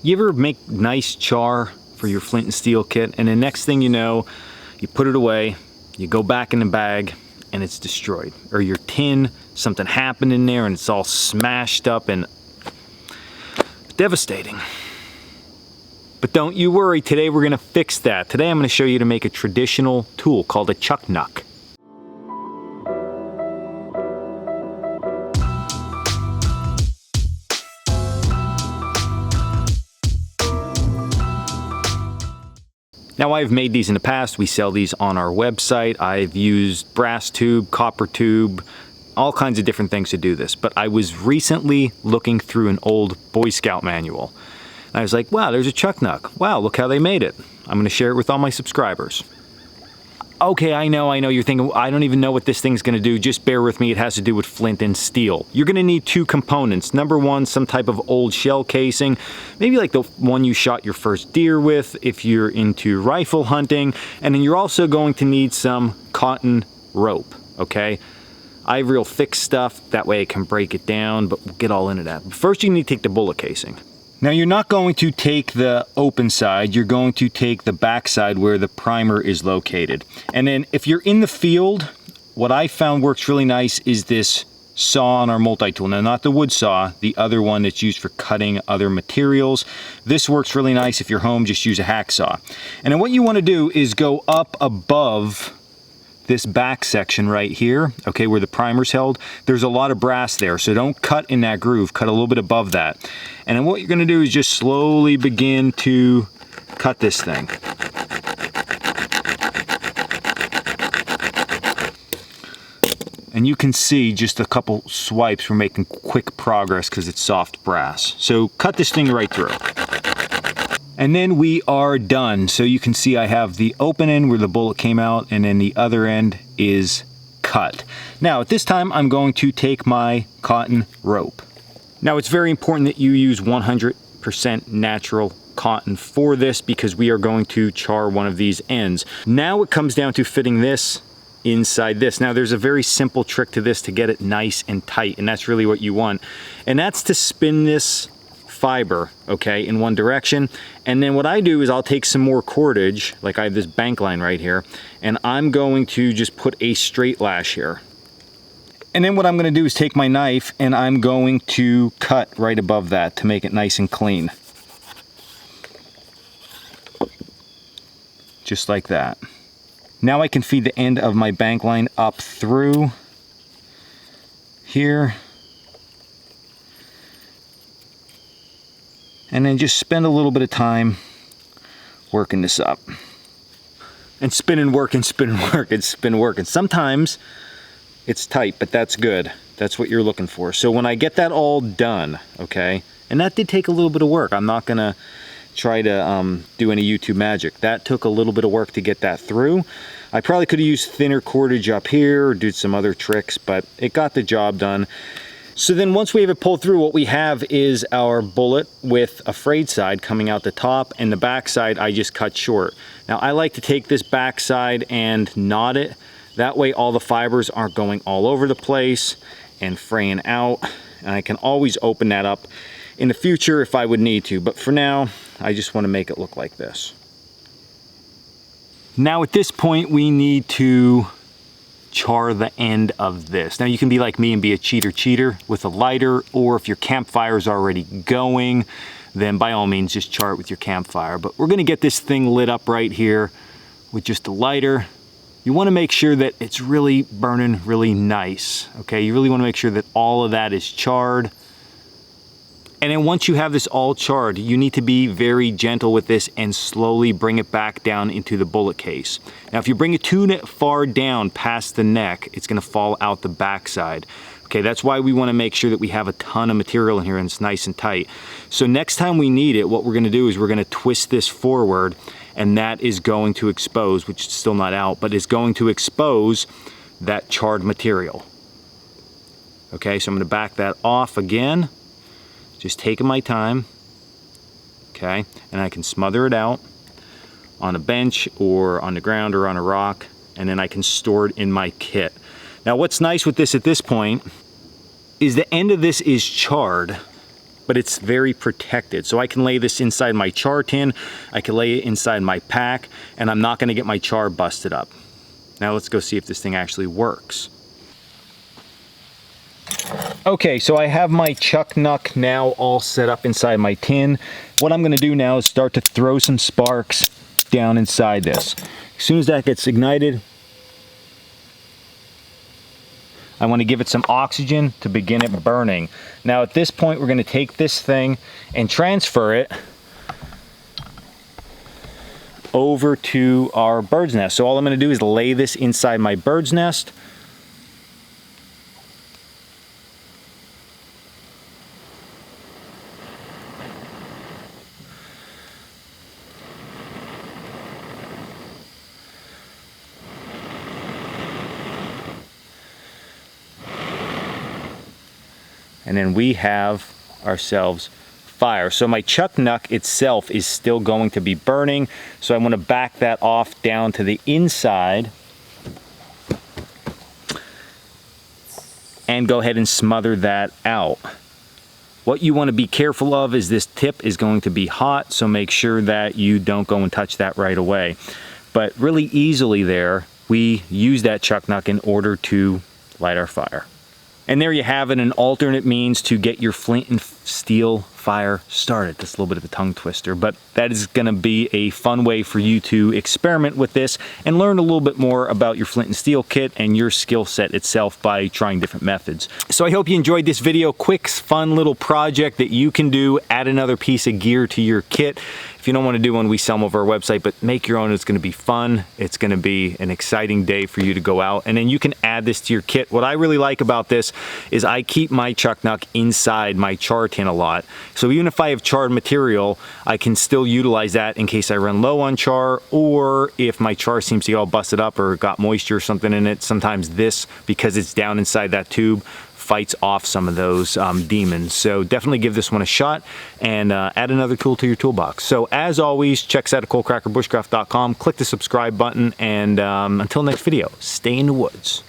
You ever make nice char for your flint and steel kit, and the next thing you know, you put it away, you go back in the bag, and it's destroyed? Or your tin, something happened in there and it's all smashed up and devastating. But don't you worry, today we're gonna fix that. Today I'm gonna show you to make a traditional tool called a chuck knuck. Now, I've made these in the past. We sell these on our website. I've used brass tube, copper tube, all kinds of different things to do this. But I was recently looking through an old Boy Scout manual. And I was like, wow, there's a chuck knuck. Wow, look how they made it. I'm gonna share it with all my subscribers. Okay, I know, you're thinking, I don't even know what this thing's gonna do. Just bear with me, it has to do with flint and steel. You're gonna need two components. Number one, some type of old shell casing, maybe like the one you shot your first deer with if you're into rifle hunting. And then you're also going to need some cotton rope, okay? I have real thick stuff, that way I can break it down, but we'll get all into that. But first you need to take the bullet casing. Now, you're not going to take the open side, you're going to take the back side where the primer is located. And then if you're in the field, what I found works really nice is this saw on our multi-tool. Now, not the wood saw, the other one that's used for cutting other materials. This works really nice if you're home, just use a hacksaw. And then what you want to do is go up above this back section right here, okay, where the primer's held. There's a lot of brass there, so don't cut in that groove, cut a little bit above that. And then what you're gonna do is just slowly begin to cut this thing. And you can see just a couple swipes, we're making quick progress because it's soft brass. So cut this thing right through. And then we are done. So you can see I have the open end where the bullet came out, and then the other end is cut. Now at this time I'm going to take my cotton rope. Now it's very important that you use 100% natural cotton for this because we are going to char one of these ends. Now it comes down to fitting this inside this. Now there's a very simple trick to this to get it nice and tight, and that's really what you want. And that's to spin this fiber, okay, in one direction. And then what I do is I'll take some more cordage, like I have this bank line right here, and I'm going to just put a straight lash here. And then what I'm going to do is take my knife and I'm going to cut right above that to make it nice and clean. Just like that. Now I can feed the end of my bank line up through here. And then just spend a little bit of time working this up. And spin and work and spin and work and spin and work. And sometimes it's tight, but that's good. That's what you're looking for. So when I get that all done, okay, and that did take a little bit of work. I'm not gonna try to do any YouTube magic. That took a little bit of work to get that through. I probably could have used thinner cordage up here or did some other tricks, but it got the job done. So then once we have it pulled through, what we have is our bullet with a frayed side coming out the top, and the back side I just cut short. Now I like to take this back side and knot it. That way all the fibers aren't going all over the place and fraying out. And I can always open that up in the future if I would need to. But for now, I just want to make it look like this. Now at this point, we need to char the end of this. Now you can be like me and be a cheater with a lighter, or if your campfire is already going, then by all means just char it with your campfire. But we're gonna get this thing lit up right here with just a lighter. You wanna make sure that it's really burning really nice, okay? You really wanna make sure that all of that is charred. And then once you have this all charred, you need to be very gentle with this and slowly bring it back down into the bullet case. Now, if you bring it too far down past the neck, it's gonna fall out the backside. Okay, that's why we wanna make sure that we have a ton of material in here and it's nice and tight. So next time we need it, what we're gonna do is we're gonna twist this forward, and that is going to expose, which is still not out, but is going to expose that charred material. Okay, so I'm gonna back that off again. Just taking my time, okay? And I can smother it out on a bench or on the ground or on a rock, and then I can store it in my kit. Now what's nice with this at this point is the end of this is charred, but it's very protected. So I can lay this inside my char tin, I can lay it inside my pack, and I'm not gonna get my char busted up. Now let's go see if this thing actually works. Okay, so I have my chuck nuck now all set up inside my tin. What I'm gonna do now is start to throw some sparks down inside this. As soon as that gets ignited, I want to give it some oxygen to begin it burning. Now at this point, we're going to take this thing and transfer it over to our bird's nest. So all I'm going to do is lay this inside my bird's nest. And then we have ourselves fire. So my chuck nuck itself is still going to be burning. So I want to back that off down to the inside and go ahead and smother that out. What you want to be careful of is this tip is going to be hot, so make sure that you don't go and touch that right away. But really easily there, we use that chuck nuck in order to light our fire. And there you have it, an alternate means to get your flint and steel fire started. That's a little bit of a tongue twister, but that is going to be a fun way for you to experiment with this and learn a little bit more about your flint and steel kit and your skill set itself by trying different methods. So I hope you enjoyed this video. Quick, fun little project that you can do. Add another piece of gear to your kit. If you don't want to do one, we sell them over our website, but make your own. It's going to be fun. It's going to be an exciting day for you to go out, and then you can add this to your kit. What I really like about this is I keep my chuck nuck inside my char tin a lot. So even if I have charred material, I can still utilize that in case I run low on char, or if my char seems to get all busted up or got moisture or something in it. Sometimes this, because it's down inside that tube, fights off some of those demons. So definitely give this one a shot and add another tool to your toolbox. So as always, check us out at Coalcracker, bushcraft.com. Click the subscribe button, and until next video, stay in the woods.